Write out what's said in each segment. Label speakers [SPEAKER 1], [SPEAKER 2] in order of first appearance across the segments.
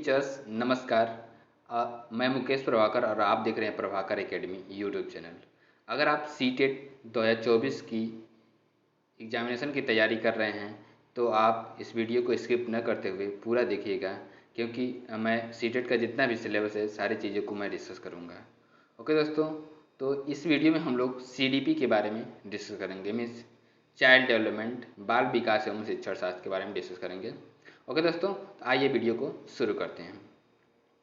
[SPEAKER 1] Teachers नमस्कार। मैं मुकेश प्रभाकर और आप देख रहे हैं प्रभाकर एकेडमी यूट्यूब चैनल। अगर आप सीटेट 2024 की एग्जामिनेशन की तैयारी कर रहे हैं तो आप इस वीडियो को स्किप न करते हुए पूरा देखिएगा, क्योंकि मैं सीटेट का जितना भी सिलेबस है सारी चीज़ों को मैं डिस्कस करूँगा। ओके दोस्तों, तो इस वीडियो में हम लोग CDP के बारे में डिस्कस करेंगे, मीन्स चाइल्ड डेवलपमेंट, बाल विकास एवं शिक्षण शास्त्र के बारे में डिस्कस करेंगे। ओके दोस्तों, तो आइए वीडियो को शुरू करते हैं।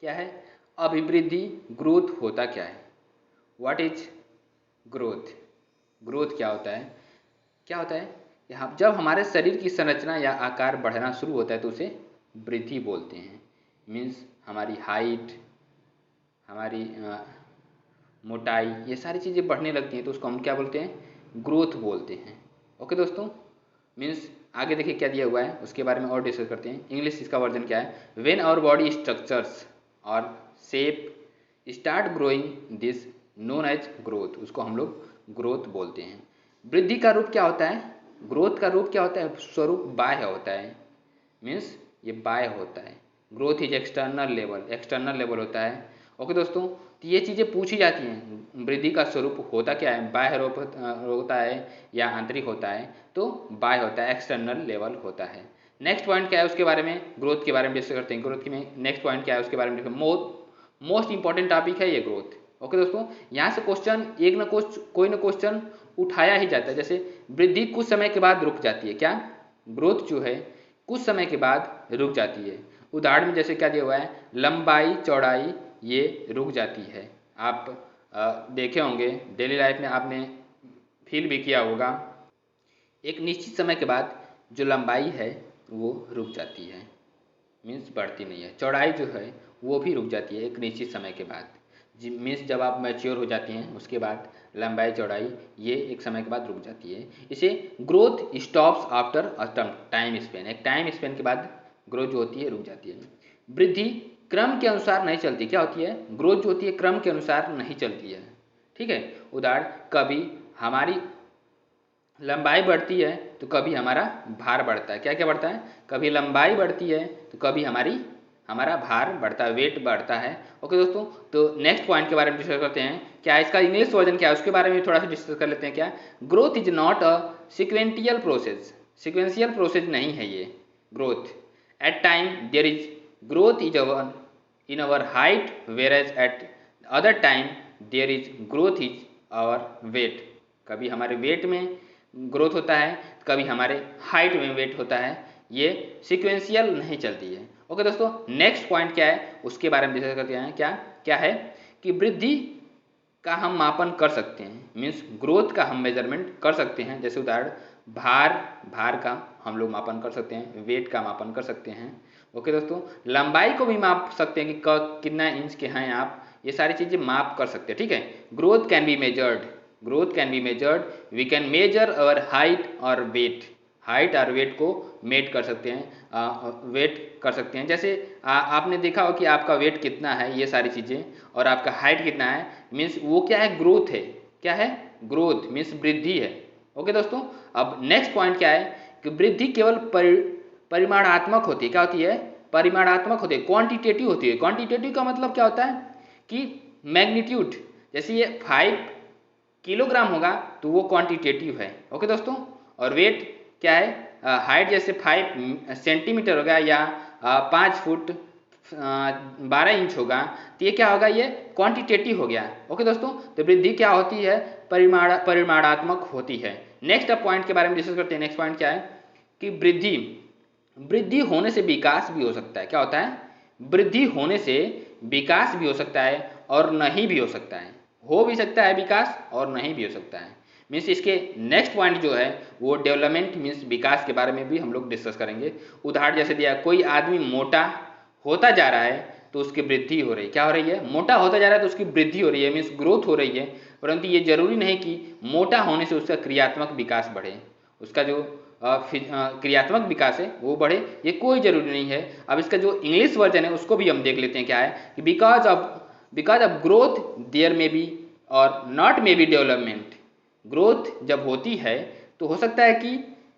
[SPEAKER 1] क्या है अभिवृद्धि? ग्रोथ होता क्या है? What is growth? ग्रोथ क्या होता है? क्या होता है? यहाँ जब हमारे शरीर की संरचना या आकार बढ़ना शुरू होता है तो उसे वृद्धि बोलते हैं। मीन्स हमारी हाइट, हमारी मोटाई, ये सारी चीज़ें बढ़ने लगती हैं तो उसको हम क्या बोलते हैं? ग्रोथ बोलते हैं। ओके दोस्तों, मीन्स आगे देखिए क्या दिया हुआ है, उसके बारे में और डिस्कस करते हैं। इंग्लिश इसका वर्जन क्या है? व्हेन आवर बॉडी स्ट्रक्चर्स और shape start growing this known as growth, उसको हम लोग ग्रोथ बोलते हैं। वृद्धि का रूप क्या होता है? ग्रोथ का रूप क्या होता है? स्वरूप बाह्य होता है, मीन्स ये बाह्य होता है। Growth is external level, external level होता है। ओके दोस्तों, तो ये चीज़ें पूछी जाती हैं। वृद्धि का स्वरूप होता क्या है? बाह्य रूप होता है या आंतरिक होता है? तो बाह्य होता है, एक्सटर्नल लेवल होता है। नेक्स्ट पॉइंट क्या है उसके बारे में, ग्रोथ के बारे में डिस्कस करते हैं। ग्रोथ में नेक्स्ट पॉइंट क्या है उसके बारे में मोस्ट इंपॉर्टेंट टॉपिक है ये ग्रोथ। ओके दोस्तों, यहाँ से क्वेश्चन एक न कोई न क्वेश्चन उठाया ही जाता है। जैसे वृद्धि कुछ समय के बाद रुक जाती है। क्या? ग्रोथ जो है कुछ समय के बाद रुक जाती है। उदाहरण में जैसे क्या दिया हुआ है, लंबाई चौड़ाई ये रुक जाती है। आप देखे होंगे डेली लाइफ में, आपने फील भी किया होगा, एक निश्चित समय के बाद जो लंबाई है वो रुक जाती है, मीन्स बढ़ती नहीं है। चौड़ाई जो है वो भी रुक जाती है एक निश्चित समय के बाद। मीन्स जब आप मैच्योर हो जाती हैं उसके बाद लंबाई चौड़ाई ये एक समय के बाद रुक जाती है। इसे growth stops after a time Spain, एक टाइम स्पेन के बाद ग्रोथ जो होती है रुक जाती है। वृद्धि क्रम के अनुसार नहीं चलती। क्या होती है? ग्रोथ जो होती है क्रम के अनुसार नहीं चलती है। ठीक है, उदाहरण, कभी हमारी लंबाई बढ़ती है तो कभी हमारा भार बढ़ता है। क्या क्या बढ़ता है? कभी लंबाई बढ़ती है तो कभी हमारा भार बढ़ता है, वेट बढ़ता है। ओके दोस्तों, तो नेक्स्ट पॉइंट के बारे में डिस्कस करते हैं। क्या इसका इंग्लिश वर्जन क्या है उसके बारे में थोड़ा सा डिस्कस कर लेते हैं। क्या? Growth is not a sequential process, sequential process नहीं है ये growth. At time there is growth is our in our height, whereas at other time there is growth is our weight. कभी हमारे wait में growth होता है, कभी हमारे हाइट में वेट होता है। ये सिक्वेंशियल नहीं चलती है। ओके दोस्तों, नेक्स्ट पॉइंट क्या है उसके बारे में डिस्कस करते हैं। क्या क्या है कि वृद्धि का हम मापन कर सकते हैं, मीन्स ग्रोथ का हम मेजरमेंट कर सकते हैं। जैसे उदाहरण, भार का हम लोग मापन कर सकते हैं, वेट का मापन कर सकते हैं। ओके दोस्तों, लंबाई को भी माप सकते हैं कि कितना इंच के हैं आप, ये सारी चीज़ें माप कर सकते हैं। ठीक है, growth can be measured, growth can be measured, we can measure our height और वेट, हाइट और वेट को मेट कर सकते हैं, वेट कर सकते हैं। जैसे आपने देखा हो कि आपका वेट कितना है, ये सारी चीज़ें, और आपका हाइट कितना है, मीन्स वो क्या है? ग्रोथ है। क्या है? ग्रोथ मीन्स वृद्धि है। ओके दोस्तों, अब नेक्स्ट पॉइंट क्या है कि वृद्धि केवल परिमाणात्मक होती है। क्या होती है? परिमाणात्मक होती है, क्वांटिटेटिव होती है। क्वांटिटेटिव का मतलब क्या होता है कि मैग्नीट्यूड, जैसे ये 5 किलोग्राम होगा तो वो क्वांटिटेटिव है। ओके दोस्तों, और वेट क्या है? हाइट जैसे 5 सेंटीमीटर होगा या 5 फुट 12 इंच होगा तो ये क्या होगा? ये क्वांटिटेटिव हो गया। ओके दोस्तों, तो वृद्धि क्या होती है? परिमाणात्मक होती है। नेक्स्ट अब पॉइंट के बारे में डिस्कस करते हैं। नेक्स्ट पॉइंट क्या है कि वृद्धि होने से विकास भी हो सकता है। क्या होता है? वृद्धि होने से विकास भी हो सकता है और नहीं भी हो सकता है। हो भी सकता है विकास और नहीं भी हो सकता है। मीन्स इसके नेक्स्ट पॉइंट जो है वो डेवलपमेंट मीन्स विकास के बारे में भी हम लोग डिस्कस करेंगे। उदाहरण जैसे दिया, कोई आदमी मोटा होता जा रहा है तो उसकी वृद्धि हो रही है। क्या हो रही है? मोटा होता जा रहा है तो उसकी वृद्धि हो रही है, मीन्स ग्रोथ हो रही है। परंतु ये जरूरी नहीं कि मोटा होने से उसका क्रियात्मक विकास बढ़े, उसका जो क्रियात्मक विकास है वो बढ़े, ये कोई जरूरी नहीं है। अब इसका जो इंग्लिश वर्जन है उसको भी हम देख लेते हैं। क्या है कि बिकॉज ऑफ ग्रोथ देयर में बी और not may be development. Growth जब होती है तो हो सकता है कि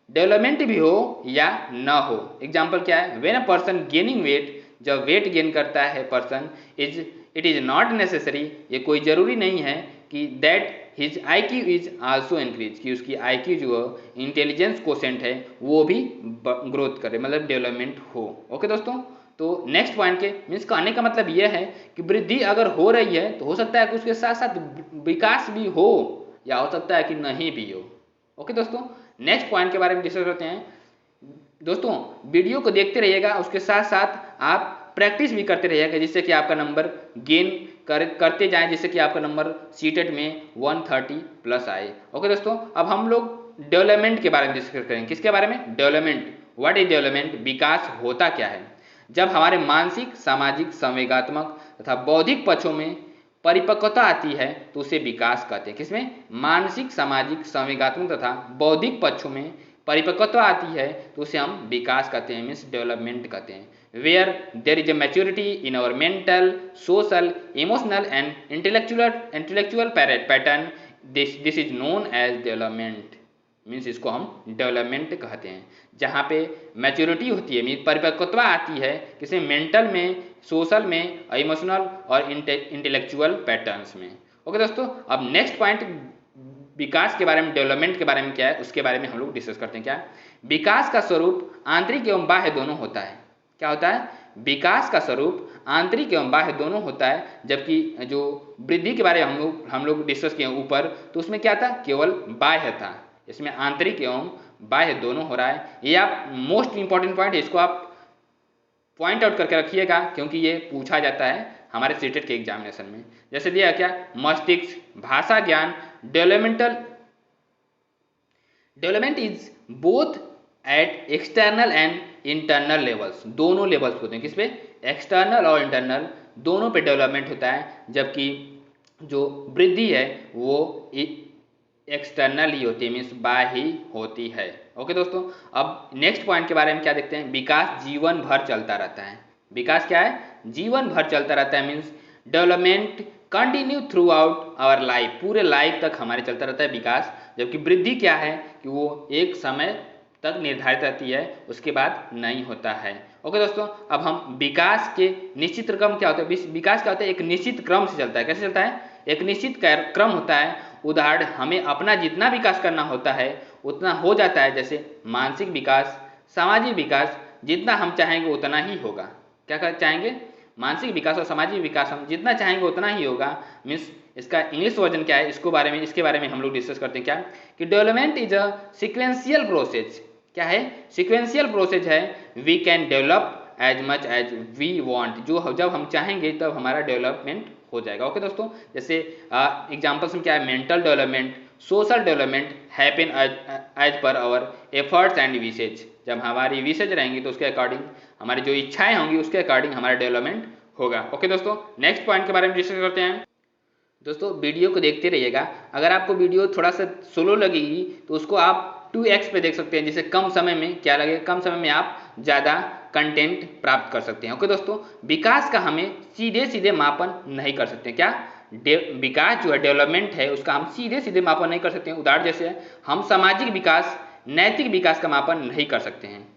[SPEAKER 1] डेवलपमेंट भी हो या ना हो। एग्जाम्पल क्या है? When a person gaining weight जब वेट गेन करता है person, it is not necessary, ये कोई ज़रूरी नहीं है कि that his IQ is also increase, कि उसकी IQ जो इंटेलिजेंस कोसेंट है वो भी ग्रोथ करे, मतलब डेवलपमेंट हो। ओके दोस्तों, तो नेक्स्ट पॉइंट के मीन्स कहने का मतलब यह है कि वृद्धि अगर हो रही है तो हो सकता है कि उसके साथ साथ विकास भी हो, या हो सकता है कि नहीं भी हो। ओके दोस्तों, नेक्स्ट पॉइंट के बारे में डिस्कस करते हैं। दोस्तों वीडियो को देखते रहिएगा, उसके साथ साथ आप प्रैक्टिस भी करते रहिएगा, जिससे कि आपका नंबर गेन करते जाएं, जिससे कि आपका नंबर सीटेट में 130 प्लस आए। ओके दोस्तों, अब हम लोग डेवलपमेंट के बारे में डिस्कस करेंगे। किसके बारे में? डेवलपमेंट। What is development? विकास होता क्या है? जब हमारे मानसिक, सामाजिक, संवेगात्मक तथा बौद्धिक पक्षों में परिपक्वता आती है तो उसे विकास कहते हैं। किसमें? मानसिक, सामाजिक, संवेगात्मक तथा बौद्धिक पक्षों में परिपक्वता आती है तो उसे हम विकास कहते हैं, मीन्स डेवलपमेंट कहते हैं। Where there is a maturity in our mental, social, emotional and intellectual pattern, this is known as development, means इसको हम डेवलपमेंट कहते हैं। जहाँ पे मैच्योरिटी होती है, मीन्स परिपक्वता आती है, किसी मेंटल में, सोशल में, इमोशनल और इंटेलेक्चुअल पैटर्न्स में। ओके दोस्तों, अब नेक्स्ट पॉइंट विकास के बारे में, डेवलपमेंट के बारे में क्या है उसके बारे में हम लोग डिस्कस करते हैं। क्या? विकास का स्वरूप आंतरिक एवं बाह्य दोनों होता है। क्या होता है? विकास का स्वरूप आंतरिक एवं बाह्य दोनों होता है। जबकि जो वृद्धि के बारे में हम लोग डिस्कस किए ऊपर, तो उसमें क्या था? केवल बाह्य था। इसमें आंतरिक एवं बाह्य दोनों हो रहा है। ये आप मोस्ट इंपॉर्टेंट पॉइंट है, इसको आप पॉइंट आउट करके रखिएगा, क्योंकि ये पूछा जाता है हमारे सीटेट के एग्जामिनेशन में। जैसे दिया क्या? मस्तिष्क, भाषा ज्ञान, development is both at external and internal levels, दोनों लेवल्स होते हैं। किस पे? एक्सटर्नल और इंटरनल दोनों पे डेवलपमेंट होता है। जबकि जो वृद्धि है वो एक्सटर्नल ही होती है, मीन्स बाह्य ही होती है। ओके दोस्तों, अब नेक्स्ट पॉइंट के बारे में क्या देखते हैं? विकास जीवन भर चलता रहता है। विकास क्या है? जीवन भर चलता रहता है, means development continue throughout our life, पूरे लाइफ तक हमारे चलता रहता है विकास। जबकि वृद्धि क्या है कि वो एक समय तक निर्धारित रहती है, उसके बाद नहीं होता है। ओके दोस्तों, अब हम विकास के निश्चित क्रम क्या होता है? विकास क्या होता है? एक निश्चित क्रम से चलता है। कैसे चलता है? एक निश्चित क्रम होता है। उदाहरण, हमें अपना जितना विकास करना होता है उतना हो जाता है। जैसे मानसिक विकास, सामाजिक विकास, जितना हम चाहेंगे उतना ही होगा। क्या चाहेंगे? मानसिक विकास और सामाजिक विकास हम जितना चाहेंगे उतना ही होगा। मीन्स इसका इंग्लिश वर्जन क्या है, इसके बारे में हम लोग डिस्कस करते हैं। क्या कि development is a sequential process. क्या है? सीक्वेंशियल प्रोसेस है। We can develop as much as we want, जो जब हम चाहेंगे तब हमारा डेवलपमेंट हो जाएगा। ओके दोस्तों, जैसे एग्जांपल्स में क्या है? Mental development, social development happen as per our efforts and wishes. जब हमारी विशेज रहेंगी तो उसके अकॉर्डिंग, हमारी जो इच्छाएं होंगी उसके अकॉर्डिंग हमारा डेवलपमेंट होगा। ओके दोस्तों, नेक्स्ट पॉइंट के बारे में डिस्कस करते हैं। दोस्तों वीडियो को देखते रहिएगा। अगर आपको वीडियो थोड़ा सा स्लो लगेगी तो उसको आप 2x पे देख सकते हैं, जिससे कम समय में क्या लगे, कम समय में आप ज़्यादा कंटेंट प्राप्त कर सकते हैं। ओके दोस्तों, विकास का हमें सीधे सीधे मापन नहीं कर सकते। क्या? विकास जो है, डेवलपमेंट है, उसका हम सीधे सीधे मापन नहीं कर सकते हैं। उदाहरण जैसे हम सामाजिक विकास, नैतिक विकास का मापन नहीं कर सकते हैं,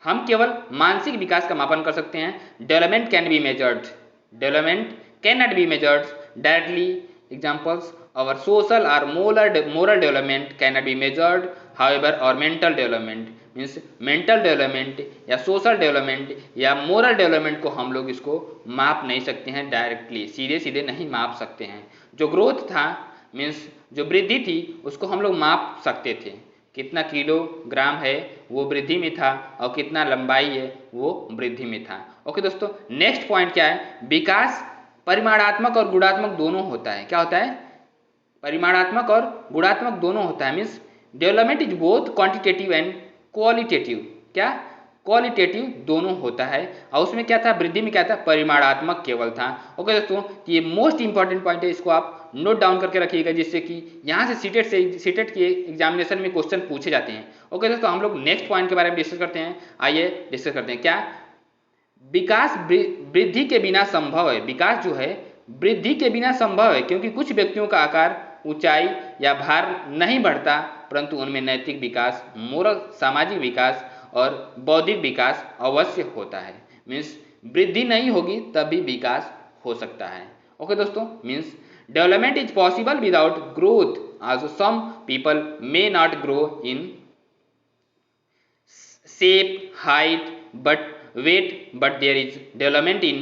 [SPEAKER 1] हम केवल मानसिक विकास का मापन कर सकते हैं। Development can be measured, development can not be measured directly. Examples, our social or moral development cannot be measured, however our mental development means mental development या सोशल डेवलपमेंट या मोरल डेवलपमेंट को हम लोग इसको माप नहीं सकते हैं डायरेक्टली, सीधे सीधे नहीं माप सकते हैं। जो ग्रोथ था, मीन्स जो वृद्धि थी, उसको हम लोग माप सकते थे। कितना किलोग्राम है वो वृद्धि में था, और कितना लंबाई है वो वृद्धि में था। ओके दोस्तों, नेक्स्ट पॉइंट क्या है? विकास परिमाणात्मक और गुणात्मक दोनों होता है। क्या होता है? परिमाणात्मक और गुणात्मक दोनों होता है। Means development is both quantitative and qualitative. क्या? क्वालिटेटिव दोनों होता है। और उसमें क्या था? वृद्धि में क्या था? परिमाणात्मक केवल था। ओके दोस्तों, ये मोस्ट इंपॉर्टेंट पॉइंट है, इसको आप नोट डाउन करके रखिएगा, जिससे कि यहाँ से सीटेट के एग्जामिनेशन में क्वेश्चन पूछे जाते हैं। ओके दोस्तों, हम लोग नेक्स्ट पॉइंट के बारे में डिस्कस करते हैं। आइए डिस्कस करते हैं। क्या? विकास वृद्धि के बिना संभव है। विकास जो है वृद्धि के बिना संभव है, क्योंकि कुछ व्यक्तियों का आकार, ऊंचाई या भार नहीं बढ़ता, परंतु उनमें नैतिक विकास, मोरल, सामाजिक विकास और बौद्धिक विकास अवश्य होता है। मीन्स वृद्धि नहीं होगी तब भी विकास हो सकता है। ओके दोस्तों, means development is possible without growth also. Some people may not grow in shape, height, but weight, but there is development in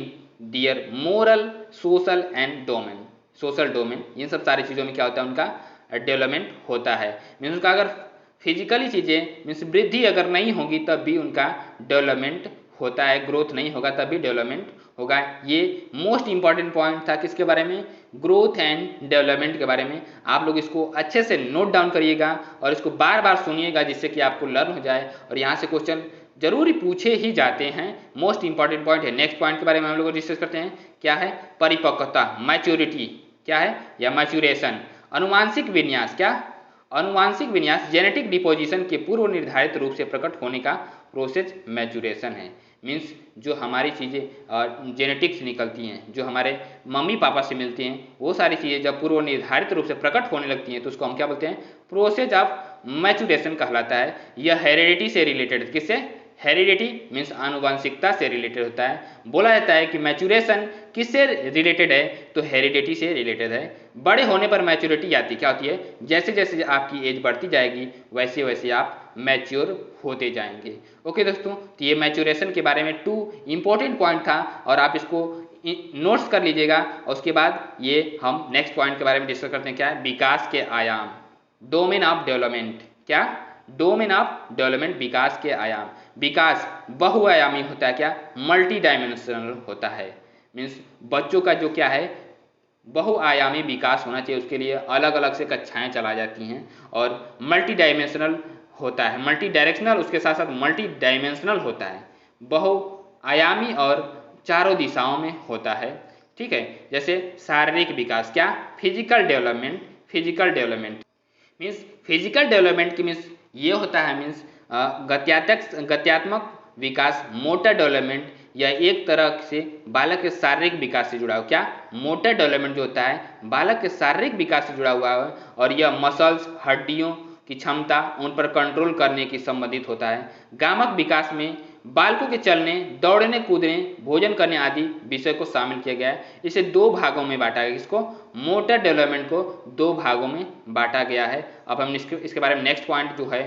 [SPEAKER 1] their moral, social and domain, social domain. इन सब सारी चीज़ों में क्या होता है, उनका डेवलपमेंट होता है। मीन्स उनका अगर फिजिकली चीज़ें मीन्स वृद्धि अगर नहीं होगी तब भी उनका डेवलपमेंट होता है, ग्रोथ नहीं होगा तब भी डेवलपमेंट होगा। ये मोस्ट इंपॉर्टेंट पॉइंट था किसके बारे में, ग्रोथ एंड डेवलपमेंट के बारे में। आप लोग इसको अच्छे से नोट डाउन करिएगा और इसको बार बार सुनिएगा जिससे कि आपको लर्न हो जाए और यहाँ से क्वेश्चन जरूरी पूछे ही जाते हैं। मोस्ट इंपॉर्टेंट पॉइंट है। नेक्स्ट पॉइंट के बारे में हम लोग डिस्कस करते हैं, क्या है, परिपक्वता, मैच्योरिटी क्या है, या मैच्योरेशन। अनुवांशिक विन्यास, क्या, अनुवांशिक विन्यास जेनेटिक डिपोजिशन के पूर्व निर्धारित रूप से प्रकट होने का प्रोसेस मैच्योरेशन है। मीन्स जो हमारी चीज़ें जेनेटिक्स निकलती हैं, जो हमारे मम्मी पापा से मिलती हैं, वो सारी चीज़ें जब पूर्व निर्धारित रूप से प्रकट होने लगती हैं तो उसको हम क्या बोलते हैं, प्रोसेस ऑफ मैच्योरेशन कहलाता है। यह हेरिडिटी से रिलेटेड, किससे, हेरिडिटी मीन्स आनुवंशिकता से रिलेटेड होता है। बोला जाता है कि मैच्योरेशन किससे रिलेटेड है, तो हेरिडिटी से रिलेटेड है। बड़े होने पर मैच्योरिटी आती क्या होती है, जैसे जैसे आपकी एज बढ़ती जाएगी वैसे वैसे आप मैच्योर होते जाएंगे। ओके दोस्तों, तो ये मैच्योरेशन के बारे में 2 इंपॉर्टेंट पॉइंट था और आप इसको नोट्स कर लीजिएगा। और उसके बाद ये हम नेक्स्ट पॉइंट के बारे में डिस्कस करते हैं, क्या है, विकास के आयाम, डोमेन ऑफ डेवलपमेंट। क्या, डोमेन ऑफ डेवलपमेंट, विकास के आयाम। विकास बहुआयामी होता है, क्या, मल्टी डायमेंशनल होता है। मीन्स बच्चों का जो क्या है, बहुआयामी विकास होना चाहिए, उसके लिए अलग अलग से कक्षाएं चला जाती हैं और मल्टी डायमेंशनल होता है, मल्टी डायरेक्शनल, उसके साथ साथ मल्टी डायमेंशनल होता है, बहुआयामी और चारों दिशाओं में होता है। ठीक है, जैसे शारीरिक विकास, क्या, physical development. Physical development means physical development की मीन्स ये होता है, मीन्स गत्यात्मक विकास, मोटर डेवलपमेंट, या एक तरह से बालक के शारीरिक विकास से जुड़ा हुआ। क्या, मोटर डेवलपमेंट जो होता है बालक के शारीरिक विकास से जुड़ा हुआ है और यह मसल्स, हड्डियों की क्षमता, उन पर कंट्रोल करने की संबंधित होता है। गामक विकास में बालकों के चलने, दौड़ने, कूदने, भोजन करने आदि विषय को शामिल किया गया है। इसे 2 भागों में बांटा गया, इसको मोटर डेवलपमेंट को 2 भागों में बांटा गया है। अब हम इसके बारे में नेक्स्ट पॉइंट जो है,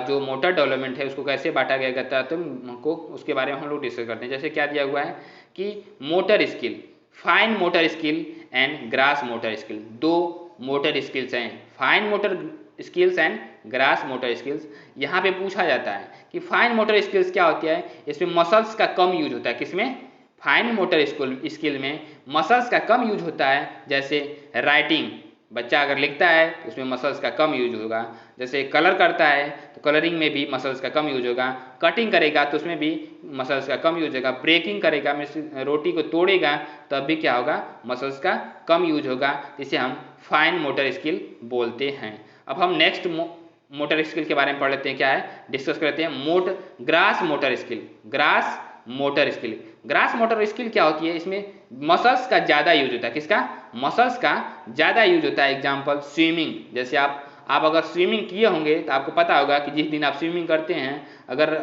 [SPEAKER 1] जो मोटर डेवलपमेंट है उसको कैसे बांटा गया था तो हमको उसके बारे में हम लोग डिस्कस करते हैं। जैसे क्या दिया हुआ है कि motor skill, fine motor skill and gross motor skill, 2 motor skills हैं, fine motor skills and gross motor skills. यहाँ पे पूछा जाता है कि फाइन मोटर स्किल्स क्या होती है, इसमें मसल्स का कम यूज होता है। किसमें, फाइन मोटर स्किल में मसल्स का कम यूज होता है। जैसे राइटिंग, बच्चा अगर लिखता है तो उसमें मसल्स का कम यूज होगा। जैसे कलर करता है तो कलरिंग में भी मसल्स का कम यूज होगा। कटिंग करेगा तो उसमें भी मसल्स का कम यूज होगा। ब्रेकिंग करेगा, रोटी को तोड़ेगा तब भी क्या होगा, मसल्स का कम यूज होगा, जिसे हम फाइन मोटर स्किल बोलते हैं। अब हम नेक्स्ट मोटर स्किल के बारे में पढ़ लेते हैं, क्या है, डिस्कस करते हैं grass motor skill. Grass motor skill, grass motor skill क्या होती है, इसमें मसल्स का ज़्यादा यूज होता है। किसका, मसल्स का ज़्यादा यूज होता है। एग्जाम्पल स्विमिंग, जैसे आप अगर स्विमिंग किए होंगे तो आपको पता होगा कि जिस दिन आप स्विमिंग करते हैं, अगर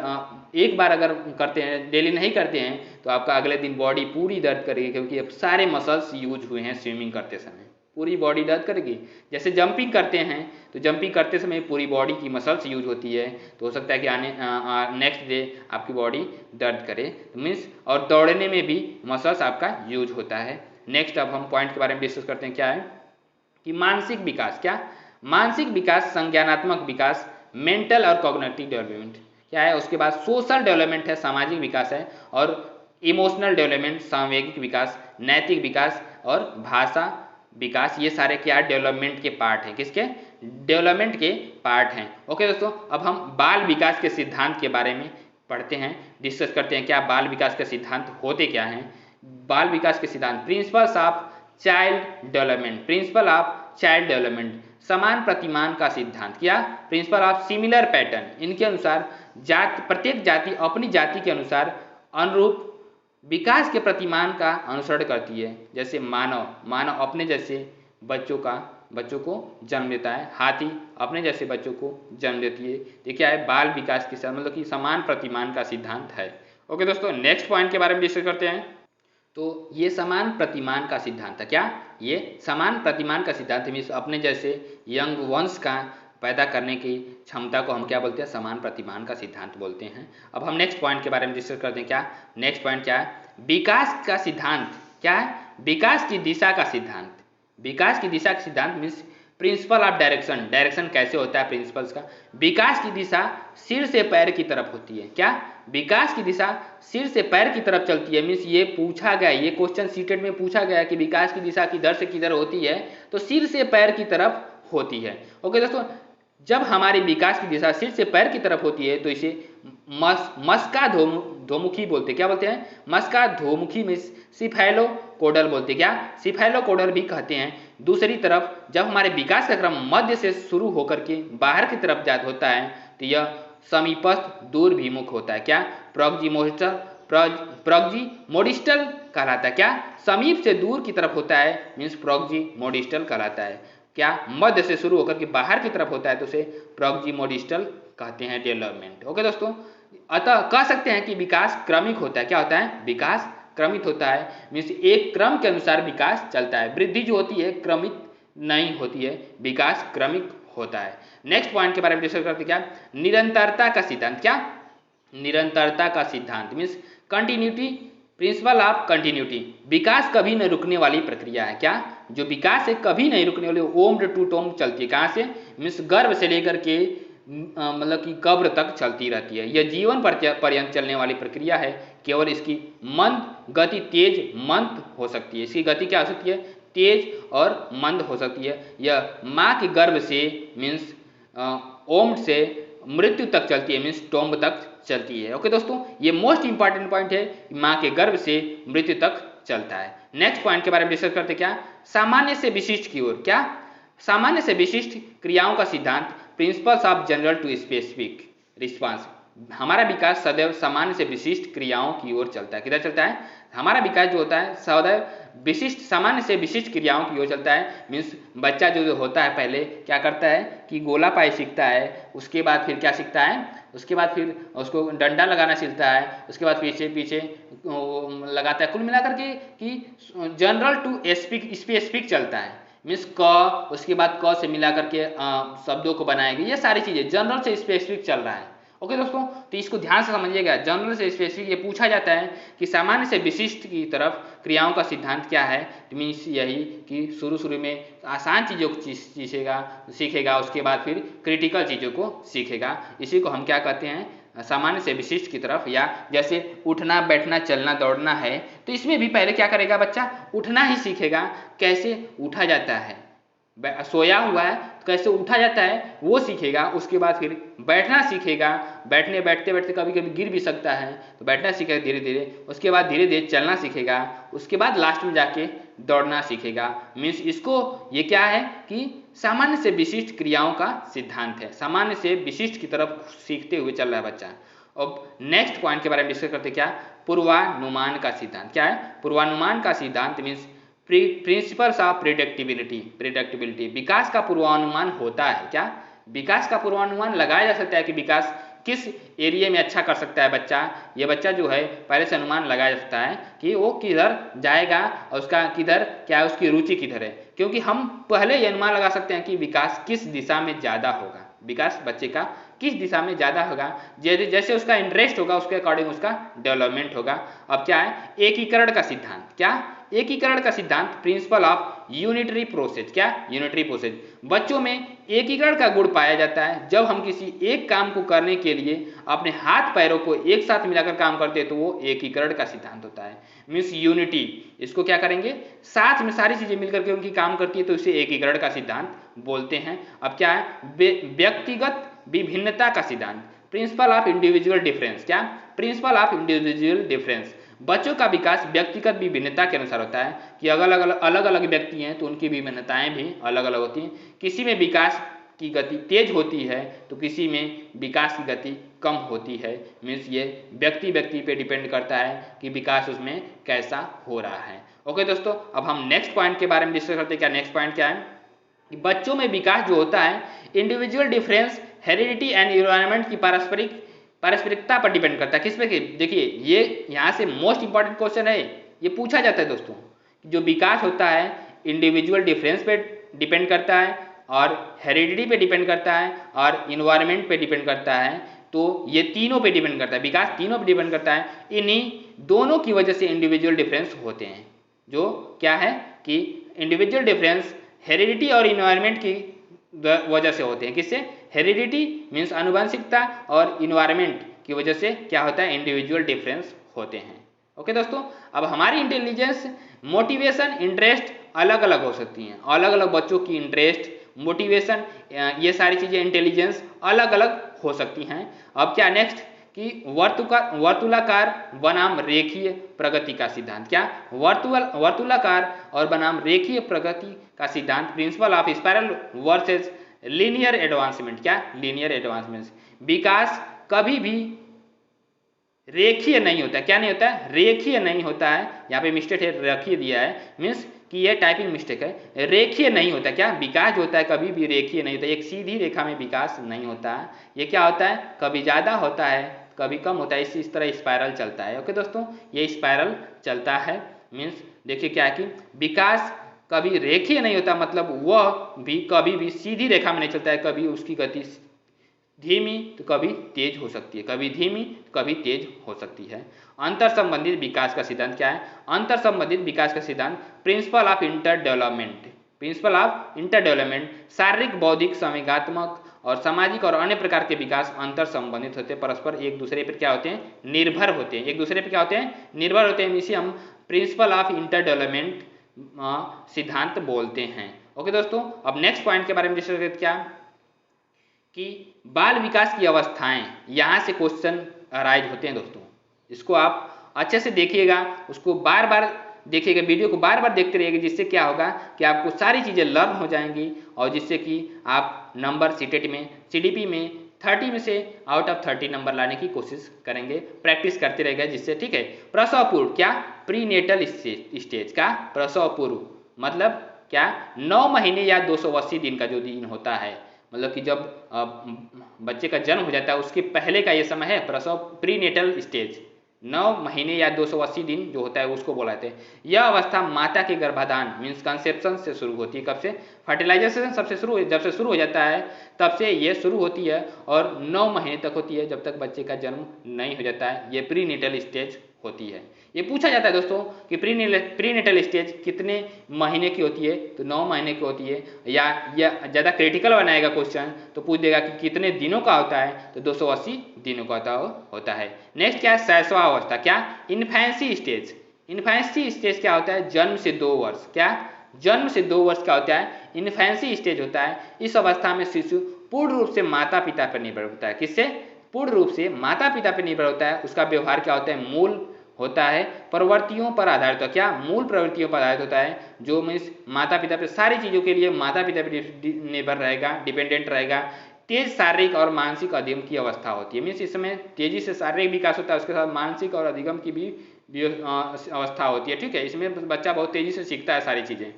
[SPEAKER 1] एक बार अगर करते हैं, डेली नहीं करते हैं, तो आपका अगले दिन बॉडी पूरी दर्द करेगी, क्योंकि अब सारे मसल्स यूज हुए हैं स्विमिंग करते समय, पूरी बॉडी दर्द करेगी। जैसे जंपिंग करते हैं तो जंपिंग करते समय पूरी बॉडी की मसल्स यूज होती है, तो हो सकता है कि नेक्स्ट डे आपकी बॉडी दर्द करे, तो मीन्स, और दौड़ने में भी मसल्स आपका यूज होता है। नेक्स्ट अब हम पॉइंट के बारे में डिस्कस करते हैं, क्या है कि मानसिक विकास। क्या, मानसिक विकास, संज्ञानात्मक विकास, मेंटल और कॉग्निटिव डेवलपमेंट क्या है। उसके बाद सोशल डेवलपमेंट है, सामाजिक विकास है, और इमोशनल डेवलपमेंट, सांवेगिक विकास, नैतिक विकास और भाषा विकास। ये सारे क्या डेवलपमेंट के पार्ट हैं, किसके, डेवलपमेंट के पार्ट हैं। ओके दोस्तों, अब हम बाल विकास के सिद्धांत के बारे में पढ़ते हैं, डिस्कस करते हैं, क्या बाल विकास के सिद्धांत होते क्या हैं। बाल विकास के सिद्धांत, principles of child development, principle of child development, समान प्रतिमान का सिद्धांत, क्या, प्रिंसिपल ऑफ सिमिलर पैटर्न। इनके अनुसार प्रत्येक जाति अपनी जाति के अनुसार अनुरूप विकास के प्रतिमान का अनुसरण करती है। जैसे मानव अपने जैसे बच्चों को जन्म देता है, हाथी अपने जैसे बच्चों को जन्म देती है। ये क्या है, बाल विकास के मतलब कि समान प्रतिमान का सिद्धांत है। ओके दोस्तों, नेक्स्ट पॉइंट के बारे में डिस्कस करते हैं। तो ये समान प्रतिमान का सिद्धांत था। क्या? ये समान प्रतिमान का सिद्धांत मीन्स अपने जैसे यंग वंश का पैदा करने की क्षमता को हम क्या बोलते हैं? समान प्रतिमान का सिद्धांत बोलते हैं। अब हम नेक्स्ट पॉइंट के बारे में डिस्कस करते हैं। क्या नेक्स्ट पॉइंट क्या है? विकास का सिद्धांत। क्या है? विकास की दिशा का सिद्धांत। विकास की दिशा का सिद्धांत means principle of direction. Direction कैसे होता है प्रिंसिपल्स का? विकास की दिशा सिर से पैर की तरफ होती है। क्या? विकास की दिशा सिर से पैर की तरफ चलती है। मीन्स ये पूछा गया, ये क्वेश्चन सीटेट में पूछा गया कि विकास की दिशा किधर से किधर होती है, तो सिर से पैर की तरफ होती है। ओके दोस्तों, जब हमारी विकास की दिशा सिर से पैर की तरफ होती है तो इसे मस्का धोमुखी बोलते। क्या बोलते हैं? मस्का धोमुखी में सिफेलो कोडल बोलते। क्या? सिफेलो कोडल भी कहते हैं। दूसरी तरफ जब हमारे विकास का क्रम मध्य से शुरू होकर के बाहर की तरफ जाता होता है तो यह समीपस्थ दूरभिमुख होता है। क्या? प्रॉक्सिमोडिस्टल कहलाता है। क्या? समीप से दूर की तरफ होता है मीन्स प्रॉक्सिमोडिस्टल कहलाता है। क्या? मध्य से शुरू होकर के बाहर की तरफ होता है तो उसे प्रॉक्सिमोडिस्टल कहते हैं डेवलपमेंट। ओके दोस्तों, अतः कह सकते हैं कि विकास क्रमिक होता है। क्या होता है? विकास क्रमित होता है मीन्स एक क्रम के अनुसार विकास चलता है। वृद्धि जो होती है क्रमित नहीं होती है, विकास क्रमिक होता है। नेक्स्ट पॉइंट के बारे में डिस्कस करते हैं। क्या? निरंतरता का सिद्धांत। क्या? निरंतरता का सिद्धांत means continuity, principle of continuity. विकास कभी न रुकने वाली प्रक्रिया है। क्या? जो विकास है कभी नहीं रुकने वाली, ओम्ड टू टोम्ड चलती है। कहाँ से? मीन्स गर्भ से लेकर के मतलब कि कब्र तक चलती रहती है। यह जीवन पर्यंत चलने वाली प्रक्रिया है। केवल इसकी मंद गति तेज मंद हो सकती है। इसकी गति क्या हो सकती है? तेज और मंद हो सकती है। यह माँ के गर्भ से मीन्स ओम्ड से मृत्यु तक चलती है मीन्स टोम्ब तक चलती है। ओके दोस्तों, ये मोस्ट इंपॉर्टेंट पॉइंट है, माँ के गर्भ से मृत्यु तक चलता है। नेक्स्ट पॉइंट के बारे में डिस्कस करते हैं। क्या? सामान्य से विशिष्ट की ओर। क्या? सामान्य से विशिष्ट क्रियाओं का सिद्धांत, principles of general to specific response. हमारा विकास सदैव सामान्य से विशिष्ट क्रियाओं की ओर चलता है। किधर चलता है? हमारा विकास जो होता है सदैव विशिष्ट, सामान्य से विशिष्ट क्रियाओं की ओर चलता है। मीन्स बच्चा जो होता है पहले क्या करता है कि गोला पाई सीखता है, उसके बाद फिर क्या सीखता है? उसके बाद फिर उसको डंडा लगाना सीखता है, उसके बाद पीछे पीछे लगाता है। कुल मिलाकर के कि जनरल टू स्पेसिफिक चलता है। मीन्स क, उसके बाद क से मिला करके शब्दों को बनाएगी। ये सारी चीजें जनरल से स्पेसिफिक चल रहा है। ओके दोस्तों, तो इसको ध्यान से समझिएगा। जनरल से स्पेसिफिक ये पूछा जाता है कि सामान्य से विशिष्ट की तरफ क्रियाओं का सिद्धांत क्या है। तो मीन्स यही कि शुरू में आसान चीज़ों को सीखेगा, उसके बाद फिर क्रिटिकल चीज़ों को सीखेगा। इसी को हम क्या कहते हैं? सामान्य से विशिष्ट की तरफ। या जैसे उठना बैठना चलना दौड़ना है तो इसमें भी पहले क्या करेगा बच्चा? उठना ही सीखेगा, कैसे उठा जाता है। सोया हुआ है तो कैसे उठा जाता है वो सीखेगा। उसके बाद फिर बैठना सीखेगा, बैठते बैठते कभी कभी गिर भी सकता है तो बैठना सीखेगा धीरे धीरे। उसके बाद धीरे धीरे चलना सीखेगा, उसके बाद लास्ट में जाके दौड़ना सीखेगा। मीन्स इसको ये क्या है कि सामान्य से विशिष्ट क्रियाओं का सिद्धांत है। सामान्य से विशिष्ट की तरफ सीखते हुए चल रहा है बच्चा। अब नेक्स्ट पॉइंट के बारे में डिस्कस करते क्या? पूर्वानुमान का सिद्धांत। क्या है? पूर्वानुमान का सिद्धांत मीन्स प्रिंसिपल्स ऑफ प्रिडिक्टिबिलिटी। विकास का पूर्वानुमान होता है। क्या? विकास का पूर्वानुमान लगाया जा सकता है कि विकास किस एरिया में अच्छा कर सकता है बच्चा। ये बच्चा जो है पहले से अनुमान लगाया जा सकता है कि वो किधर जाएगा और उसका किधर क्या है, उसकी रुचि किधर है। क्योंकि हम पहले ये अनुमान लगा सकते हैं कि विकास किस दिशा में ज़्यादा होगा, विकास बच्चे का किस दिशा में ज़्यादा होगा। जैसे उसका इंटरेस्ट होगा उसके अकॉर्डिंग उसका डेवलपमेंट होगा। अब क्या है? एकीकरण का सिद्धांत। क्या? एकीकरण का सिद्धांत, प्रिंसिपल ऑफ यूनिटरी प्रोसेस। क्या? Unitary process. बच्चों में एकीकरण का गुण पाया जाता है। जब हम किसी एक काम को करने के लिए अपने हाथ पैरों को एक साथ मिलाकर काम करते हैं तो वो एकीकरण का सिद्धांत होता है। मीन्स यूनिटी, इसको क्या करेंगे? साथ में सारी चीजें मिलकर के उनकी काम करती है तो इसे एकीकरण का सिद्धांत बोलते हैं। अब क्या है? व्यक्तिगत विभिन्नता का सिद्धांत, प्रिंसिपल ऑफ इंडिविजुअल डिफरेंस। क्या? Principle of individual difference. बच्चों का विकास व्यक्तिगत विभिन्नता के अनुसार होता है कि अलग अलग व्यक्ति हैं तो उनकी विभिन्नताएं भी अलग अलग होती हैं। किसी में विकास की गति तेज होती है तो किसी में विकास की गति कम होती है। मीन्स ये व्यक्ति पे डिपेंड करता है कि विकास उसमें कैसा हो रहा है। ओके दोस्तों, अब हम नेक्स्ट पॉइंट के बारे में डिस्कस करते हैं। क्या नेक्स्ट पॉइंट क्या है? कि बच्चों में विकास जो होता है, individual difference, heredity and environment की पारस्परिक पारस्परिकता पर डिपेंड करता है। किस पे? देखिए ये यहाँ से मोस्ट इंपॉर्टेंट क्वेश्चन है, ये पूछा जाता है दोस्तों। जो विकास होता है इंडिविजुअल डिफरेंस पे डिपेंड करता है और हेरिडिटी पे डिपेंड करता है और इन्वायरमेंट पे डिपेंड करता है। तो ये तीनों पे डिपेंड करता है, विकास तीनों पे डिपेंड करता है। इन्हीं दोनों की वजह से इंडिविजुअल डिफरेंस होते हैं। जो क्या है कि इंडिविजुअल डिफरेंस हेरिडिटी और इन्वायरमेंट की वजह से होते हैं। किससे? हेरिडिटी मीन्स आनुवंशिकता और इन्वायरमेंट की वजह से क्या होता है? इंडिविजुअल डिफरेंस होते हैं। ओके दोस्तों, अब हमारी इंटेलिजेंस, मोटिवेशन, इंटरेस्ट अलग अलग हो सकती हैं। अलग अलग बच्चों की इंटरेस्ट, मोटिवेशन, ये सारी चीज़ें इंटेलिजेंस अलग अलग हो सकती हैं। अब क्या नेक्स्ट कि वर्तुलाकार बनाम रेखीय प्रगति का सिद्धांत। क्या? वर्तुलाकार और बनाम रेखीय प्रगति का सिद्धांत, principle of spiral versus linear advancement. क्या? Linear advancement. विकास कभी भी रेखीय नहीं होता है। क्या नहीं होता है? रेखीय नहीं होता है। यहाँ पे मिस्टेक है, रेखीय दिया है, मीन्स कि ये टाइपिंग मिस्टेक है। रेखीय नहीं होता। क्या? विकास जो होता है कभी भी रेखीय नहीं होता, एक सीधी रेखा में विकास नहीं होता है। ये क्या होता है? कभी ज़्यादा होता है, कभी कम होता है। इस तरह स्पाइरल चलता है। ओके दोस्तों, ये स्पाइरल चलता है। मीन्स देखिए क्या है कि विकास कभी रेखीय नहीं होता, मतलब वह भी कभी भी सीधी रेखा में नहीं चलता है। कभी उसकी गति धीमी तो कभी तेज हो सकती है, कभी धीमी तो कभी तेज हो सकती है। अंतर संबंधित विकास का सिद्धांत क्या है? अंतर संबंधित विकास का सिद्धांत principle of inter development. Principle of inter development, शारीरिक, बौद्धिक, संवेगात्मक और सामाजिक और अन्य प्रकार के विकास अंतर संबंधित होते हैं, परस्पर एक दूसरे पर क्या होते हैं? निर्भर होते हैं। एक दूसरे पर क्या होते हैं? निर्भर होते हैं। इसे हम प्रिंसिपल ऑफ इंटर डेवलपमेंट सिद्धांत बोलते हैं। ओके दोस्तों, अब नेक्स्ट पॉइंट के बारे में डिस्कस करते क्या कि बाल विकास की अवस्थाएं, यहाँ से क्वेश्चन अराइज होते हैं दोस्तों। इसको आप अच्छे से देखिएगा, उसको बार बार देखिएगा, वीडियो को बार बार देखते रहिएगा, जिससे क्या होगा कि आपको सारी चीज़ें लर्न हो जाएंगी और जिससे कि आप नंबर सीटेट में, सीडीपी में 30 में से आउट ऑफ 30 नंबर लाने की कोशिश करेंगे। प्रैक्टिस करते रहेगा जिससे, ठीक है। प्रसव पूर्व, क्या? प्रीनेटल स्टेज का प्रसव पूर्व मतलब क्या? 9 महीने या 280 दिन का जो दिन होता है, मतलब कि जब बच्चे का जन्म हो जाता है उसके पहले का ये समय है प्रसव, प्रीनेटल स्टेज। 9 महीने या 280 दिन जो होता है उसको बोला जाता है। यह अवस्था माता के गर्भाधान मीन्स कंसेप्शन से शुरू होती है। कब से? फर्टिलाइजेशन सबसे जब से शुरू हो जाता है तब से ये शुरू होती है और 9 महीने तक होती है, जब तक बच्चे का जन्म नहीं हो जाता है। ये प्रीनेटल स्टेज होती है। ये पूछा जाता है दोस्तों कि प्रीनेटल स्टेज कितने महीने की होती है, तो 9 महीने की होती है। या ज़्यादा क्रिटिकल बनाएगा क्वेश्चन तो पूछ देगा कि कितने दिनों का होता है, तो 280 दिनों का होता है। नेक्स्ट क्या है? शैशवावस्था। क्या? Infancy stage. इन्फेंसी स्टेज क्या होता है? जन्म से 2 वर्ष। क्या? जन्म से 2 वर्ष क्या होता है? इन्फेंसी स्टेज होता है। इस अवस्था में शिशु पूर्ण रूप से माता पिता पर निर्भर होता है। किससे? पूर्ण रूप से माता पिता पर निर्भर होता है। उसका व्यवहार क्या होता है? मूल होता है, प्रवृत्तियों पर आधारित होता है। क्या? मूल प्रवृत्तियों पर आधारित होता है, जो मीन्स माता पिता पर सारी चीज़ों के लिए माता पिता पर निर्भर रहेगा, डिपेंडेंट रहेगा। तेज शारीरिक और मानसिक अधिगम की अवस्था होती है। मीन्स इसमें तेजी से शारीरिक विकास होता है, उसके साथ मानसिक और अधिगम की भी अवस्था होती है। ठीक है, इसमें बच्चा बहुत तेजी से सीखता है सारी चीज़ें।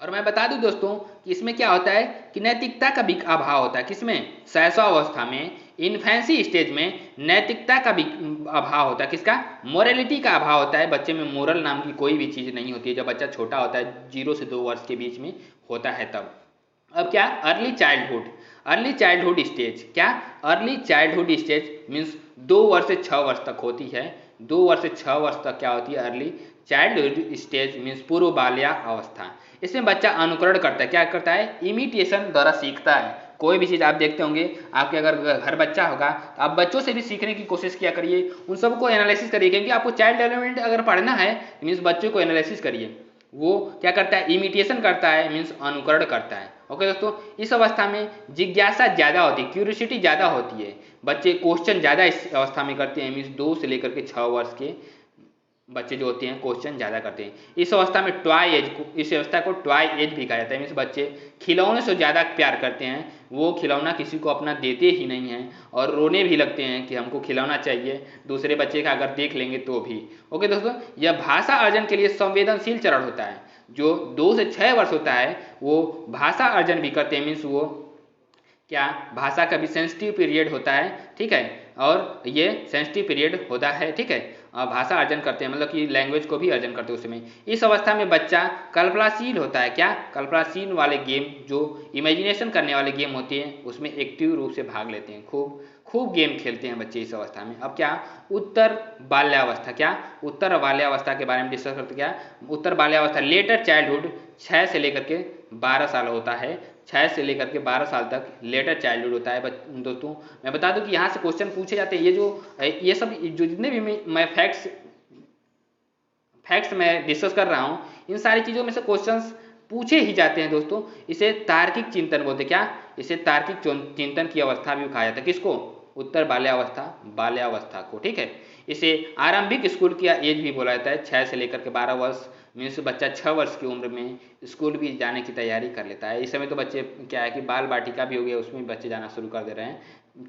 [SPEAKER 1] और मैं बता दूं दोस्तों कि इसमें क्या होता है कि नैतिकता का भी अभाव होता है। किसमें? शैशवावस्था में, इन्फेंसी स्टेज में नैतिकता का भी अभाव होता है। किसका? मोरलिटी का अभाव होता है। बच्चे में मोरल नाम की कोई भी चीज़ नहीं होती है जब बच्चा छोटा होता है, 0 से 2 वर्ष के बीच में होता है तब। अब क्या? Early childhood. Early childhood stage. क्या? अर्ली चाइल्डहुड स्टेज मीन्स 2 वर्ष से 6 वर्ष तक होती है। 2 वर्ष से 6 वर्ष तक क्या होती है? अर्ली चाइल्डहुड स्टेज मीन्स पूर्व बाल्या अवस्था। इसमें बच्चा अनुकरण करता है। क्या करता है? इमिटेशन द्वारा सीखता है। कोई भी चीज़ आप देखते होंगे, आपके अगर घर बच्चा होगा तो आप बच्चों से भी सीखने की कोशिश किया करिए, उन सबको एनालिसिस करिए, क्योंकि आपको चाइल्ड डेवलपमेंट अगर पढ़ना है मीन्स बच्चों को एनालिसिस करिए। वो क्या करता है? इमिटेशन करता है, मीन्स अनुकरण करता है। ओके दोस्तों, इस अवस्था में जिज्ञासा ज़्यादा होती है, क्यूरियोसिटी ज़्यादा होती है। बच्चे क्वेश्चन ज़्यादा इस अवस्था में करते हैं, मीन्स 2 से लेकर के 6 वर्ष के बच्चे जो होते हैं क्वेश्चन ज़्यादा करते हैं। इस अवस्था में टॉय एज को, इस अवस्था को टॉय एज भी कहा जाता है। मीन्स बच्चे खिलौने से ज़्यादा प्यार करते हैं, वो खिलौना किसी को अपना देते ही नहीं हैं और रोने भी लगते हैं कि हमको खिलौना चाहिए, दूसरे बच्चे का अगर देख लेंगे तो भी। ओके दोस्तों, यह भाषा अर्जन के लिए संवेदनशील चरण होता है। जो 2 से 6 वर्ष होता है वो भाषा अर्जन भी करते हैं, मीन्स वो क्या? भाषा का भी सेंसिटिव पीरियड होता है। ठीक है, और ये सेंसिटिव पीरियड होता है, ठीक है। भाषा अर्जन करते हैं, मतलब कि लैंग्वेज को भी अर्जन करते हैं उस समय। इस अवस्था में बच्चा कल्पनाशील होता है, क्या कल्पनाशील वाले गेम, जो इमेजिनेशन करने वाले गेम होते हैं उसमें एक्टिव रूप से भाग लेते हैं, खूब खूब गेम खेलते हैं बच्चे इस अवस्था में। अब क्या उत्तर बाल्यावस्था, क्या उत्तर बाल्यावस्था के बारे में डिस्कस करते, क्या उत्तर बाल्यावस्था लेटर चाइल्डहुड 6 से लेकर के 12 साल होता है, 6 से लेकर के 12 साल तक लेटर चाइल्डहुड होता है। दोस्तों मैं बता दूं कि यहाँ से क्वेश्चन पूछे जाते हैं, ये सब जो जितने भी मैं फैक्ट्स मैं डिस्कस कर रहा हूँ, इन सारी चीज़ों में से क्वेश्चंस पूछे ही जाते हैं दोस्तों। इसे तार्किक चिंतन बोलते, क्या इसे तार्किक चिंतन की अवस्था भी कहा जाता है। किसको? उत्तर बाल्यावस्था को, ठीक है। इसे आरंभिक स्कूल की एज भी बोला जाता है। 6 से लेकर के 12 वर्ष मीन्स बच्चा 6 वर्ष की उम्र में स्कूल भी जाने की तैयारी कर लेता है। इस समय तो बच्चे क्या है कि बाल बाटिका भी हो गया, उसमें बच्चे जाना शुरू कर दे रहे हैं,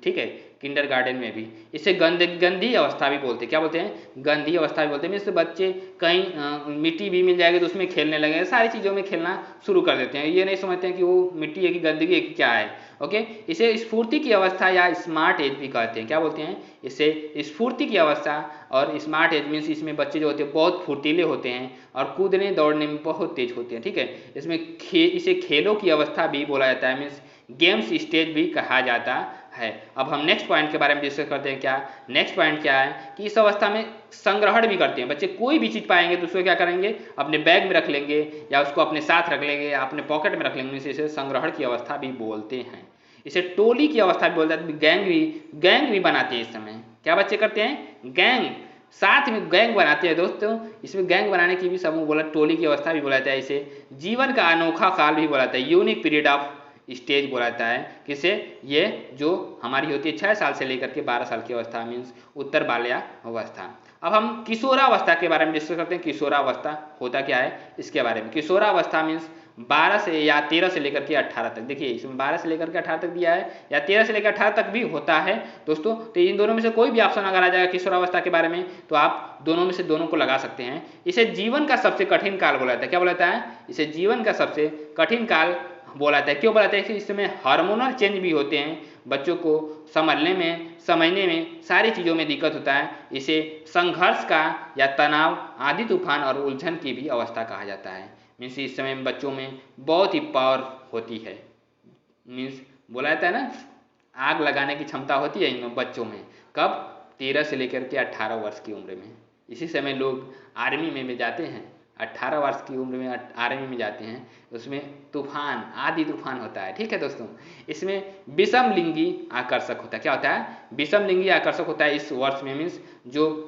[SPEAKER 1] ठीक है, किंडर गार्डन में भी। इसे गंधी अवस्था भी बोलते हैं, क्या बोलते हैं? गंधी अवस्था भी बोलते हैं। मीन्स बच्चे कहीं मिट्टी भी मिल जाएगी तो उसमें खेलने लगेंगे, सारी चीज़ों में खेलना शुरू कर देते हैं, ये नहीं समझते हैं कि वो मिट्टी है कि गंदगी है कि क्या है, ओके। इसे स्फूर्ति की अवस्था या स्मार्ट एज भी कहते हैं, क्या बोलते हैं? इसे स्फूर्ति की अवस्था और स्मार्ट एज मीन्स इसमें बच्चे जो होते हैं बहुत फुर्तीले होते हैं और कूदने दौड़ने में बहुत तेज होते हैं, ठीक है। इसमें इसे खेलों की अवस्था भी बोला जाता है, मीन्स गेम्स स्टेज भी कहा जाता है। अब हम नेक्स्ट पॉइंट के बारे में डिस्कस करते हैं। क्या नेक्स्ट पॉइंट क्या है कि इस अवस्था में संग्रहण भी करते हैं बच्चे। कोई भी चीज़ पाएंगे तो उसको क्या करेंगे? अपने बैग में रख लेंगे या उसको अपने साथ रख लेंगे या अपने पॉकेट में रख लेंगे। इसे संग्रहण की अवस्था भी बोलते हैं। इसे टोली की अवस्था भी बोलते हैं। गैंग भी बनाते हैं इस समय। क्या बच्चे करते हैं? गैंग, साथ में गैंग बनाते हैं दोस्तों। इसमें गैंग बनाने की भी समूह बोला, टोली की अवस्था भी बोला जाता है। इसे जीवन का अनोखा काल भी बोला जाता है, यूनिक पीरियड ऑफ स्टेज बोला जाता है। किसे? ये जो हमारी होती है 6 साल से लेकर के 12 साल की अवस्था, मीन्स उत्तर बाल्यावस्था। अब हम किशोरावस्था के बारे में डिस्कस करते हैं। किशोरावस्था होता क्या है इसके बारे में। किशोरावस्था मीन्स 12 से या 13 से लेकर के 18 तक। देखिए इसमें 12 से लेकर के 18 तक दिया है या 13 से लेकर 18 तक भी होता है दोस्तों। तो इन दोनों में से कोई भी ऑप्शन अगर आ जाएगा किशोरावस्था के बारे में तो आप दोनों में से दोनों को लगा सकते हैं। इसे जीवन का सबसे कठिन काल बोला जाता है। क्या बोला जाता है? इसे जीवन का सबसे कठिन काल बोला जाता है। क्यों बोला जाता है? कि इसमें हार्मोनल चेंज भी होते हैं, बच्चों को संभलने में, समझने में, सारी चीज़ों में दिक्कत होता है। इसे संघर्ष का या तनाव, आंधी तूफान और उलझन की भी अवस्था कहा जाता है। मीन्स इस समय में बच्चों में बहुत ही पावर होती है। मीन्स बोला जाता है ना, आग लगाने की क्षमता होती है इनमें बच्चों में। कब? 13 से लेकर के 18 वर्ष की उम्र में। इसी समय लोग आर्मी में भी जाते हैं, 18 वर्ष की उम्र में आर्मी में जाते हैं। उसमें तूफान, आधी तूफान होता है, ठीक है दोस्तों। इसमें विषम लिंगी आकर्षक होता है। क्या होता है? विषम लिंगी आकर्षक होता है इस वर्ष में। मीन्स जो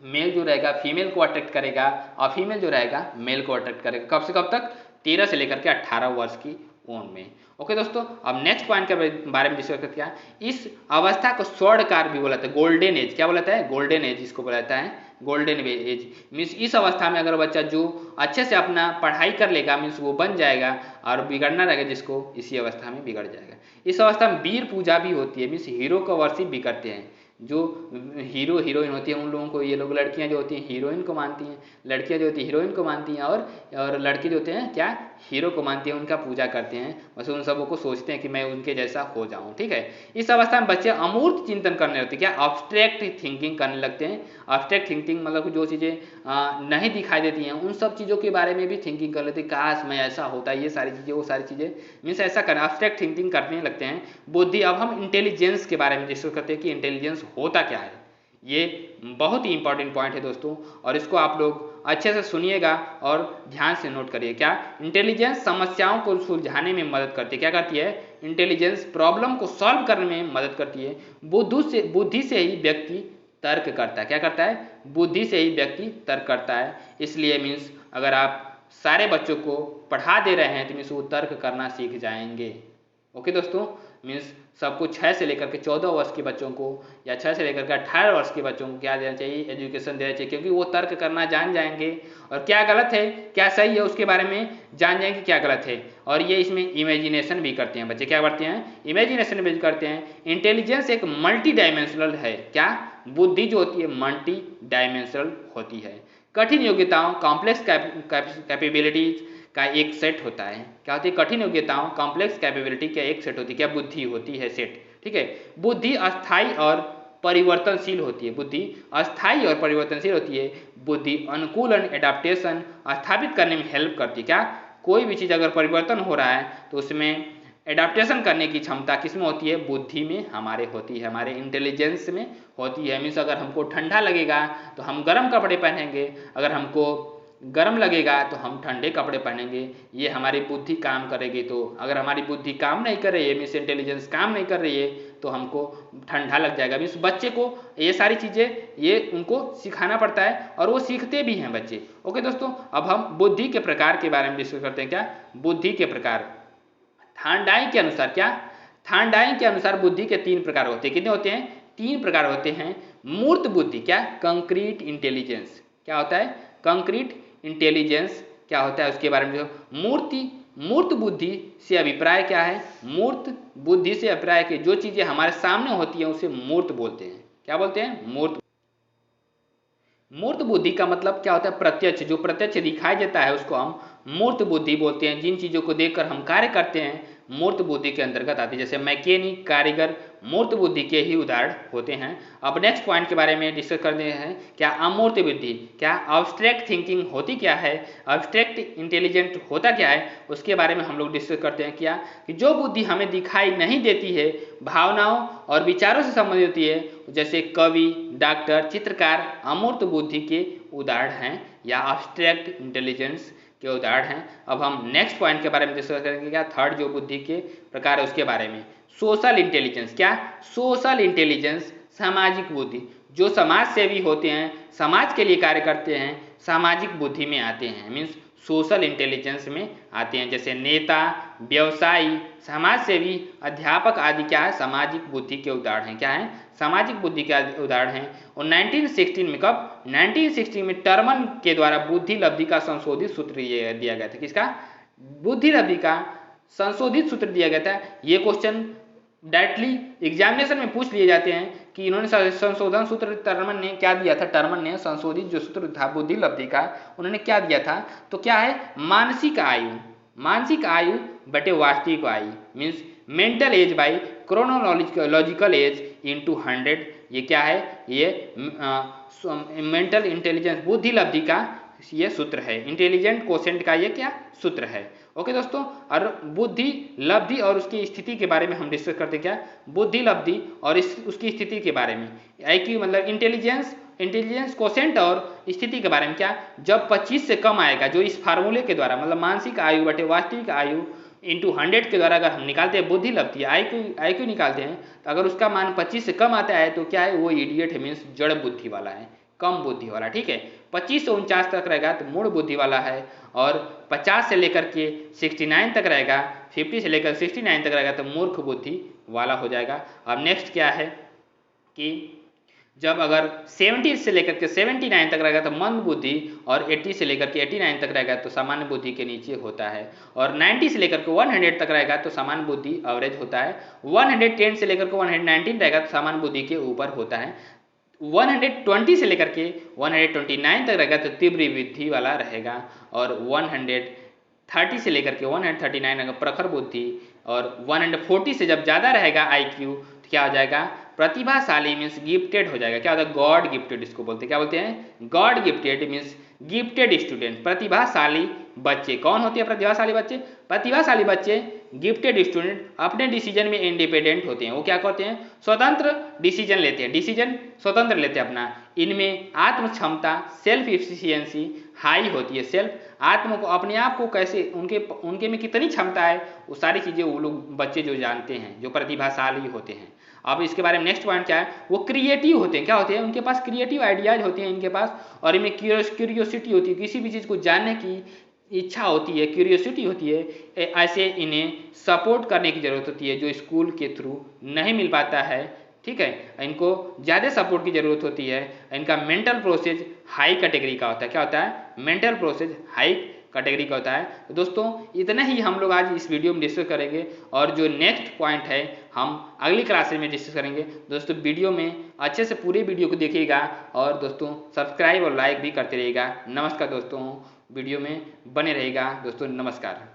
[SPEAKER 1] मेल जो रहेगा फीमेल को अट्रैक्ट करेगा और फीमेल जो रहेगा मेल को अट्रैक्ट करेगा। कब से कब तक? 13 से लेकर के 18 वर्ष की उम्र में। ओके दोस्तों, अब नेक्स्ट पॉइंट के बारे में डिस्कस करते हैं। इस अवस्था को स्वर्णकाल भी बोला जाता है, गोल्डन एज। क्या बोला जाता है? गोल्डन एज इसको बोला जाता है, गोल्डन एज। मीन्स इस अवस्था में अगर बच्चा जो अच्छे से अपना पढ़ाई कर लेगा, मीन्स वो बन जाएगा, और बिगड़ना रहेगा जिसको, इसी अवस्था में बिगड़ जाएगा। इस अवस्था में वीर पूजा भी होती है। मीन्स हीरो को वर्शिप भी करते हैं। जो हीरो हीरोइन होती है उन लोगों को, ये लोग लड़कियां जो होती हैं हीरोइन को मानती हैं, लड़कियां जो होती हैं हीरोइन को मानती हैं, और लड़के जो होते हैं क्या? हीरो को मानती हैं, उनका पूजा करते हैं। बस उन सबों को सोचते हैं कि मैं उनके जैसा हो जाऊं, ठीक है। इस अवस्था में बच्चे अमूर्त चिंतन करने लगते हैं। क्या? ऑब्स्ट्रैक्ट थिंकिंग करने लगते हैं। ऑब्स्ट्रैक्ट थिंकिंग मतलब जो चीज़ें नहीं दिखाई देती हैं उन सब चीज़ों के बारे में भी थिंकिंग कर लेते हैं। काश मैं ऐसा होता, ये सारी चीज़ें, वो सारी चीज़ें, मीन्स ऐसा कर ऑब्स्ट्रैक्ट थिंकिंग करने लगते हैं। बुद्धि। अब हम इंटेलिजेंस के बारे में डिस्कस करते हैं कि इंटेलिजेंस होता क्या है। ये बहुत ही इंपॉर्टेंट पॉइंट है दोस्तों, और इसको आप लोग अच्छे से सुनिएगा और ध्यान से नोट करिए। क्या? इंटेलिजेंस समस्याओं को सुलझाने में मदद करती है। क्या करती है? इंटेलिजेंस प्रॉब्लम को सॉल्व करने में मदद करती है। बुद्धि से ही व्यक्ति तर्क करता है। क्या करता है? बुद्धि से ही व्यक्ति तर्क करता है। इसलिए मीन्स अगर आप सारे बच्चों को पढ़ा दे रहे हैं तो मीन्स वो तर्क करना सीख जाएंगे। ओके दोस्तों, मीन्स सबको 6 से लेकर के 14 वर्ष के बच्चों को या 6 से लेकर के 18 वर्ष के बच्चों को क्या देना चाहिए? एजुकेशन देना चाहिए, क्योंकि वो तर्क करना जान जाएंगे और क्या गलत है क्या सही है उसके बारे में जान जाएंगे, क्या गलत है। और ये इसमें इमेजिनेशन भी करते हैं बच्चे। क्या करते हैं? इमेजिनेशन भी करते हैं। इंटेलिजेंस एक मल्टी डायमेंशनल है। क्या? बुद्धि जो होती है मल्टी डायमेंशनल होती है। कठिन योग्यताओं, कॉम्प्लेक्स कैपेबिलिटीज का एक सेट होता है। क्या होती है? कठिन योग्यताओं, कॉम्प्लेक्स कैपेबिलिटी का एक सेट होती है। क्या? बुद्धि होती है सेट, ठीक है। बुद्धि अस्थाई और परिवर्तनशील होती है, बुद्धि अस्थायी और परिवर्तनशील होती है। बुद्धि अनुकूलन एडाप्टेशन स्थापित करने में हेल्प करती है। क्या, कोई भी चीज़ अगर परिवर्तन हो रहा है तो उसमें एडाप्टेशन करने की क्षमता किसमें होती है? बुद्धि में हमारे होती है, हमारे इंटेलिजेंस में होती है। मीन्स अगर हमको ठंडा लगेगा तो हम गर्म कपड़े पहनेंगे, अगर हमको गर्म लगेगा तो हम ठंडे कपड़े पहनेंगे। ये हमारी बुद्धि काम करेगी। तो अगर हमारी बुद्धि काम नहीं कर रही है, मीन्स इंटेलिजेंस काम नहीं कर रही है, तो हमको ठंडा लग जाएगा। मीन्स बच्चे को ये सारी चीज़ें ये उनको सिखाना पड़ता है और वो सीखते भी हैं बच्चे। ओके दोस्तों, अब हम बुद्धि के प्रकार के बारे में डिस्कस करते हैं। क्या, बुद्धि के प्रकार। थार्नडाई के अनुसार, क्या, थार्नडाई के अनुसार बुद्धि के 3 प्रकार होते हैं। कितने होते हैं? 3 प्रकार होते हैं। मूर्त बुद्धि, क्या, कंक्रीट इंटेलिजेंस। क्या होता है? कंक्रीट इंटेलिजेंस क्या होता है उसके बारे में जो मूर्त बुद्धि से अभिप्राय क्या है? मूर्त बुद्धि से अभिप्राय कि जो चीजें हमारे सामने होती हैं उसे मूर्त बोलते हैं। क्या बोलते हैं? मूर्त। मूर्त बुद्धि का मतलब क्या होता है? प्रत्यक्ष, जो प्रत्यक्ष दिखाई देता है उसको हम मूर्त बुद्धि बोलते हैं। जिन चीज़ों को देखकर हम कार्य करते हैं मूर्त बुद्धि के अंतर्गत आती है। जैसे मैकेनिक, कारीगर मूर्त बुद्धि के ही उदाहरण होते हैं। अब नेक्स्ट पॉइंट के बारे में डिस्कस करते हैं। क्या, अमूर्त बुद्धि। क्या, अब्स्ट्रैक्ट थिंकिंग होती क्या है? अब्स्ट्रैक्ट इंटेलिजेंट होता क्या है? उसके बारे में हम लोग डिस्कस करते हैं। क्या, कि जो बुद्धि हमें दिखाई नहीं देती है, भावनाओं और विचारों से संबंधित होती है, जैसे कवि, डॉक्टर, चित्रकार अमूर्त बुद्धि के उदाहरण हैं या अब्स्ट्रैक्ट इंटेलिजेंस के उदाहरण हैं। अब हम नेक्स्ट पॉइंट के बारे में डिस्कस करेंगे। क्या, थर्ड जो बुद्धि के प्रकार है उसके बारे में। Social intelligence. क्या, सोशल इंटेलिजेंस सामाजिक बुद्धि। जो समाज सेवी होते हैं, समाज के लिए कार्य करते हैं, सामाजिक बुद्धि में आते हैं। मीन्स सोशल इंटेलिजेंस में आते हैं। जैसे नेता, व्यवसायी, समाज सेवी, अध्यापक आदि क्या है? सामाजिक बुद्धि के उदाहरण हैं। क्या है? सामाजिक बुद्धि के उदाहरण हैं। और 1916 में, कब? 1916 में टर्मन के द्वारा बुद्धि लब्धि का संशोधित सूत्र दिया गया था। किसका? बुद्धि लब्धि का संशोधित सूत्र दिया गया था। ये क्वेश्चन डायरेक्टली एग्जामिनेशन में पूछ लिए जाते हैं कि इन्होंने संशोधन सूत्र टर्मन ने क्या दिया था? टर्मन ने संशोधित जो सूत्र था बुद्धि लब्धि का, उन्होंने क्या दिया था? तो क्या है? मानसिक आयु, मानसिक आयु बटे वास्तविक आयु। Means mental as by chronological age into 100। ये क्या है? ये मेंटल इंटेलिजेंस बुद्धि लब्धि का ये सूत्र है। इंटेलिजेंट कोशेंट का ये क्या सूत्र है? ओके दोस्तों, और बुद्धि लब्धि और उसकी स्थिति के बारे में हम डिस्कस करते हैं। क्या, बुद्धि लब्धि और उसकी स्थिति के बारे में। IQ मतलब इंटेलिजेंस कोशेंट और स्थिति के बारे में। क्या, जब 25 से कम आएगा, जो इस फार्मूले के द्वारा मतलब मानसिक आयु बटे वास्तविक आयु इंटू 100 के द्वारा अगर हम निकालते हैं बुद्धि लब्धि IQ निकालते हैं, तो अगर उसका मान 25 से कम आता है तो क्या है? वो इडियट है, मीन्स जड़ बुद्धि वाला है, कम बुद्धि वाला। ठीक है, 25 से 49 तक रहेगा तो मूढ़ बुद्धि वाला है, और 50 से लेकर के 69 तक रहेगा, 50 से लेकर 69 तक रहेगा तो मूर्ख बुद्धि वाला हो जाएगा। अब नेक्स्ट क्या है कि जब अगर 70 से लेकर के 79 तक रहेगा तो मंद बुद्धि, और 80 से लेकर के 89 तक रहेगा तो सामान्य बुद्धि के नीचे होता है, और 90 से लेकर के 100 तक रहेगा तो सामान्य बुद्धि एवरेज होता है, 110 से लेकर के 119 रहेगा तो सामान्य बुद्धि के ऊपर होता है, 120 से लेकर के 129 तक रहेगा तो तीव्र बुद्धि वाला रहेगा, और 130 से लेकर के 139 रहेगा प्रखर बुद्धि, और 140 से जब ज़्यादा रहेगा IQ तो क्या हो जाएगा? प्रतिभाशाली मीन्स गिफ्टेड हो जाएगा। क्या होता है? गॉड गिफ्टेड इसको बोलते हैं। क्या बोलते हैं? God gifted means gifted student. प्रतिभाशाली बच्चे कौन होते हैं? प्रतिभाशाली बच्चे। प्रतिभाशाली बच्चे गिफ्टेड स्टूडेंट अपने डिसीजन में इंडिपेंडेंट होते हैं। वो क्या कहते हैं? स्वतंत्र डिसीजन लेते हैं, डिसीजन स्वतंत्र लेते हैं अपना। इनमें आत्म क्षमता सेल्फ एफिशिएंसी हाई होती है। सेल्फ आत्म को, अपने आप को कैसे उनके में कितनी क्षमता है वो सारी चीज़ें वो लोग बच्चे जो जानते हैं, जो प्रतिभाशाली होते हैं। अब इसके बारे में नेक्स्ट पॉइंट क्या है? वो क्रिएटिव होते हैं। क्या होते हैं? उनके पास क्रिएटिव आइडियाज होते हैं इनके पास, और इनमें क्यूरियोसिटी होती है, किसी भी चीज़ को जानने की इच्छा होती है, क्यूरियोसिटी होती है। ऐसे इन्हें सपोर्ट करने की ज़रूरत होती है जो स्कूल के थ्रू नहीं मिल पाता है। ठीक है, इनको ज़्यादा सपोर्ट की ज़रूरत होती है। इनका मेंटल प्रोसेस हाई कैटेगरी का होता है। क्या होता है? मेंटल प्रोसेस हाई कैटेगरी का होता है। तो दोस्तों इतना ही हम लोग आज इस वीडियो में डिस्कस करेंगे, और जो नेक्स्ट पॉइंट है हम अगली क्लास में डिस्कस करेंगे। दोस्तों वीडियो में अच्छे से पूरे वीडियो को देखिएगा, और दोस्तों सब्सक्राइब और लाइक भी करते रहिएगा। नमस्कार दोस्तों, वीडियो में बने रहेगा दोस्तों। नमस्कार।